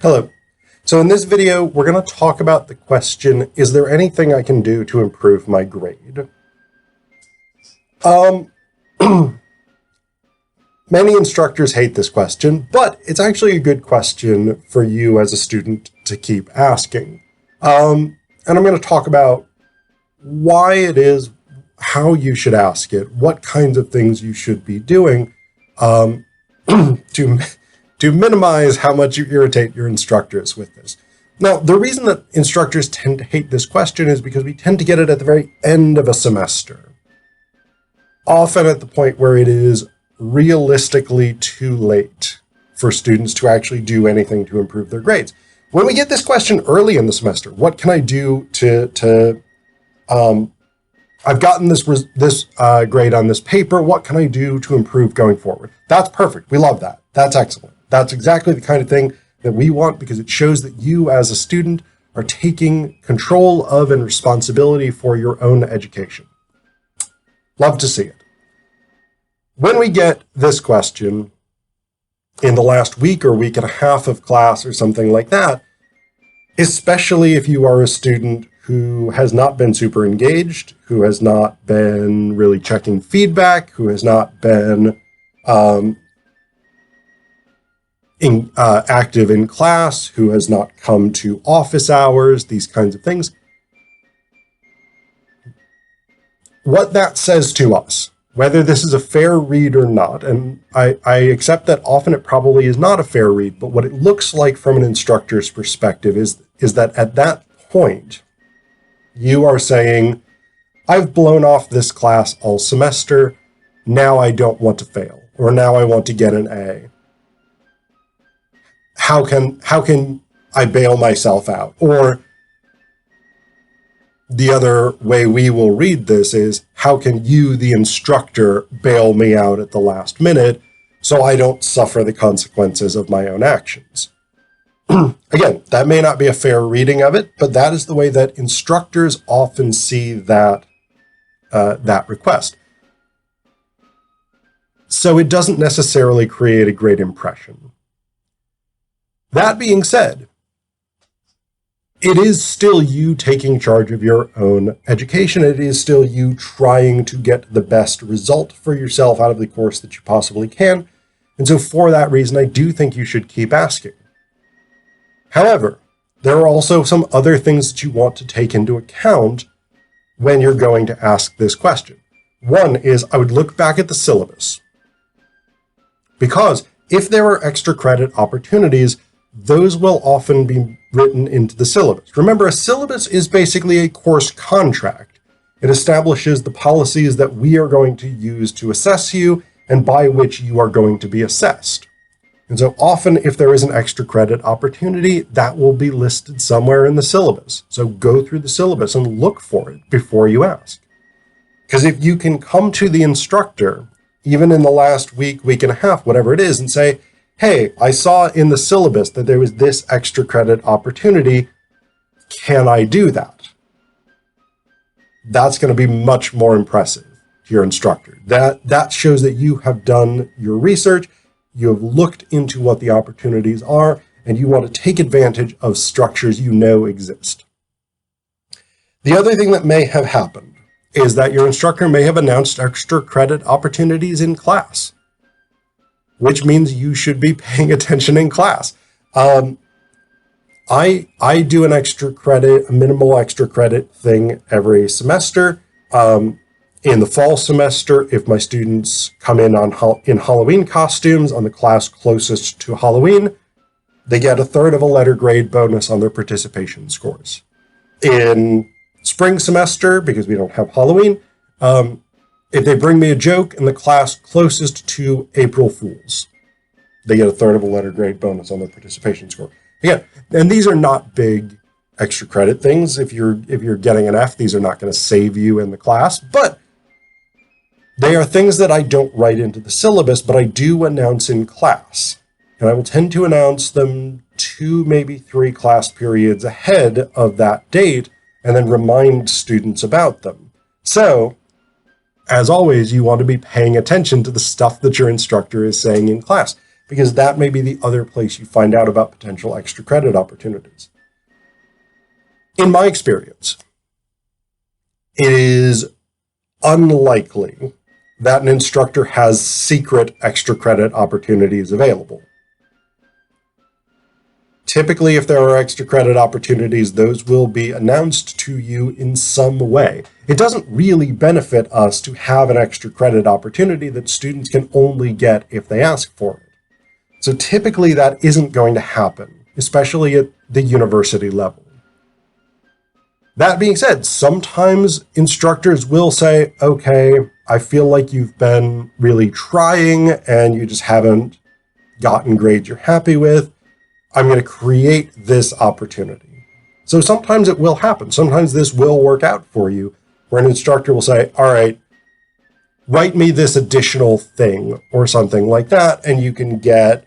Hello. So in this video, we're going to talk about the question, is there anything I can do to improve my grade? Many instructors hate this question, but it's actually a good question for you as a student to keep asking. And I'm going to talk about why it is, how you should ask it, what kinds of things you should be doing to minimize how much you irritate your instructors with this. Now, the reason that instructors tend to hate this question is because we tend to get it at the very end of a semester, often at the point where it is realistically too late for students to actually do anything to improve their grades. When we get this question early in the semester, what can I do I've gotten this grade on this paper, what can I do to improve going forward? That's perfect. We love that. That's excellent. That's exactly the kind of thing that we want because it shows that you as a student are taking control of and responsibility for your own education. Love to see it. When we get this question in the last week or week and a half of class or something like that, especially if you are a student who has not been super engaged, who has not been really checking feedback, who has not been active in class, who has not come to office hours, these kinds of things. What that says to us, whether this is a fair read or not, and I accept that often it probably is not a fair read, but what it looks like from an instructor's perspective is that at that point, you are saying, I've blown off this class all semester, now I don't want to fail, or now I want to get an A. How can I bail myself out? Or the other way we will read this is, how can you, the instructor, bail me out at the last minute so I don't suffer the consequences of my own actions? Again, that may not be a fair reading of it, but that is the way that instructors often see that request. So it doesn't necessarily create a great impression. That being said, it is still you taking charge of your own education. It is still you trying to get the best result for yourself out of the course that you possibly can. And so for that reason, I do think you should keep asking. However, there are also some other things that you want to take into account when you're going to ask this question. One is I would look back at the syllabus, because if there are extra credit opportunities, those will often be written into the syllabus. Remember, a syllabus is basically a course contract. It establishes the policies that we are going to use to assess you and by which you are going to be assessed. And so often, if there is an extra credit opportunity, that will be listed somewhere in the syllabus. So go through the syllabus and look for it before you ask. Because if you can come to the instructor, even in the last week, week and a half, whatever it is, and say, hey, I saw in the syllabus that there was this extra credit opportunity. Can I do that? That's going to be much more impressive to your instructor. That shows that you have done your research, you have looked into what the opportunities are, and you want to take advantage of structures you know exist. The other thing that may have happened is that your instructor may have announced extra credit opportunities in class, which means you should be paying attention in class. I do a minimal extra credit thing every semester. In the fall semester, if my students come in in Halloween costumes on the class closest to Halloween, they get a third of a letter grade bonus on their participation scores. In spring semester, because we don't have Halloween, if they bring me a joke in the class closest to April Fools, they get a third of a letter grade bonus on their participation score. Again, and these are not big extra credit things. If you're getting an F, these are not going to save you in the class, but they are things that I don't write into the syllabus, but I do announce in class. And I will tend to announce them 2, maybe 3 class periods ahead of that date, and then remind students about them. So, as always, you want to be paying attention to the stuff that your instructor is saying in class. because that may be the other place you find out about potential extra credit opportunities. In my experience, it is unlikely that an instructor has secret extra credit opportunities available. Typically, if there are extra credit opportunities, those will be announced to you in some way. It doesn't really benefit us to have an extra credit opportunity that students can only get if they ask for it. So typically that isn't going to happen, especially at the university level. That being said, sometimes instructors will say, okay, I feel like you've been really trying and you just haven't gotten grades you're happy with. I'm going to create this opportunity. So sometimes it will happen. Sometimes this will work out for you, where an instructor will say, all right, write me this additional thing or something like that, and you can get,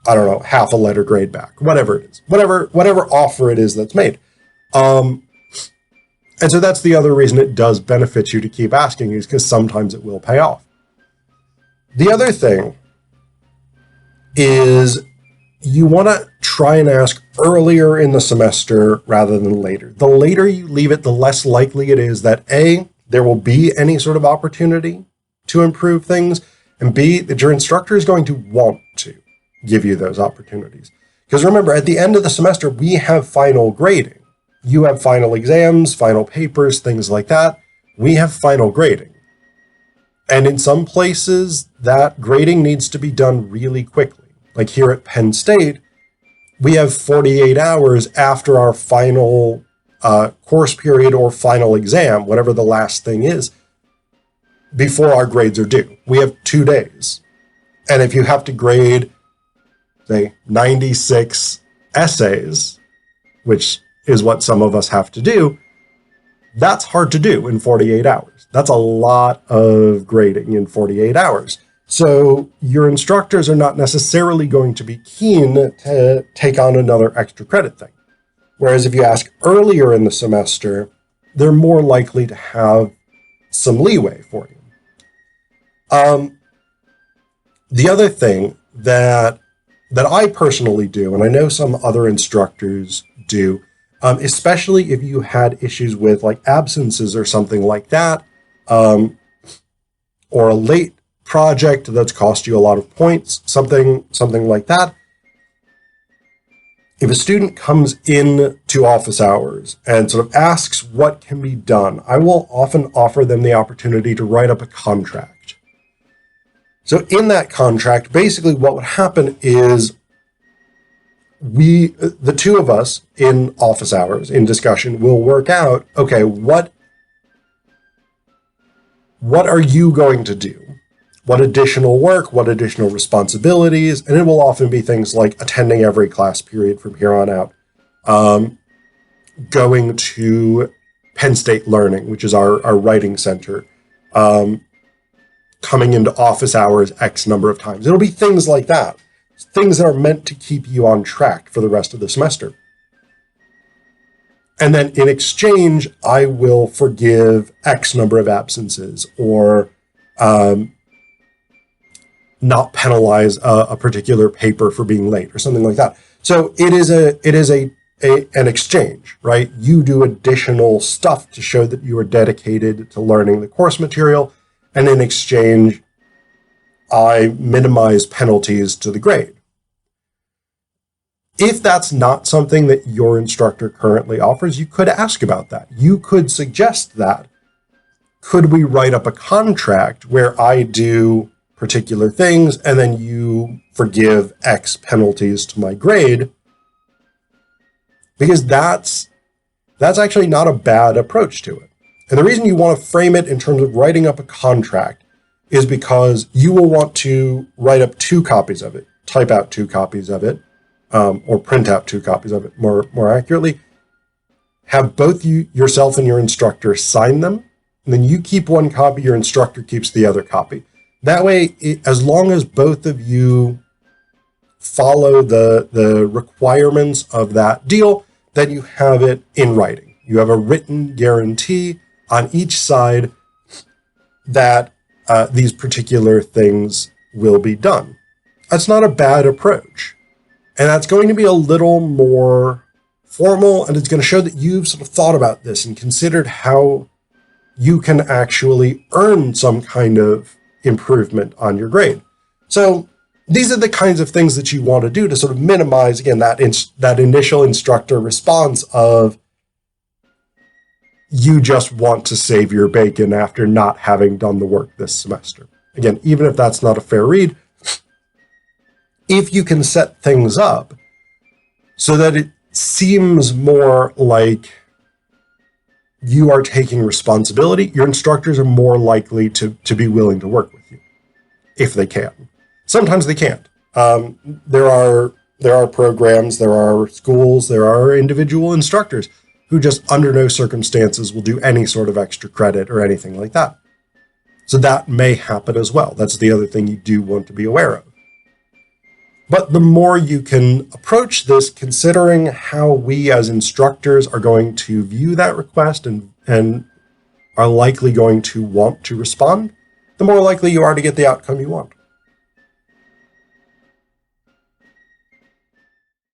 I don't know, half a letter grade back, whatever it is, whatever offer it is that's made. And so that's the other reason it does benefit you to keep asking, is because sometimes it will pay off. The other thing is you want to try and ask earlier in the semester rather than later. The later you leave it, the less likely it is that A, there will be any sort of opportunity to improve things, and B, that your instructor is going to want to give you those opportunities. Because remember, at the end of the semester, we have final grading. You have final exams, final papers, things like that. We have final grading. And in some places, that grading needs to be done really quickly. Like here at Penn State, we have 48 hours after our final course period or final exam, whatever the last thing is, before our grades are due. We have 2 days. And if you have to grade, say, 96 essays, which is what some of us have to do, that's hard to do in 48 hours. That's a lot of grading in 48 hours. So your instructors are not necessarily going to be keen to take on another extra credit thing. Whereas if you ask earlier in the semester, they're more likely to have some leeway for you. The other thing that I personally do, and I know some other instructors do, especially if you had issues with like absences or something like that, or a late project that's cost you a lot of points, something like that. If a student comes in to office hours and sort of asks what can be done, I will often offer them the opportunity to write up a contract. So in that contract, basically what would happen is the two of us in office hours, in discussion, will work out, okay, what are you going to do? What additional work, what additional responsibilities, and it will often be things like attending every class period from here on out, going to Penn State Learning, which is our writing center, coming into office hours X number of times. It'll be things like that, things that are meant to keep you on track for the rest of the semester. And then in exchange, I will forgive X number of absences, or not penalize a particular paper for being late or something like that. So it is an exchange, right? You do additional stuff to show that you are dedicated to learning the course material, and in exchange, I minimize penalties to the grade. If that's not something that your instructor currently offers, you could ask about that. You could suggest that. Could we write up a contract where I do particular things and then you forgive X penalties to my grade? Because that's actually not a bad approach to it. And the reason you want to frame it in terms of writing up a contract is because you will want to write up 2 copies of it, type out 2 copies of it, or print out 2 copies of it more accurately, have both yourself and your instructor sign them, and then you keep 1 copy, your instructor keeps the other copy. That way, as long as both of you follow the requirements of that deal, then you have it in writing. You have a written guarantee on each side that these particular things will be done. that's not a bad approach. And that's going to be a little more formal, and it's going to show that you've sort of thought about this and considered how you can actually earn some kind of improvement on your grade. So these are the kinds of things that you want to do to sort of minimize, again, that initial instructor response of you just want to save your bacon after not having done the work this semester. Again, even if that's not a fair read, if you can set things up so that it seems more like you are taking responsibility, your instructors are more likely to be willing to work with you, if they can. Sometimes they can't. There are programs, there are schools, there are individual instructors who just under no circumstances will do any sort of extra credit or anything like that. So that may happen as well. That's the other thing you do want to be aware of. But the more you can approach this, considering how we as instructors are going to view that request and are likely going to want to respond, the more likely you are to get the outcome you want.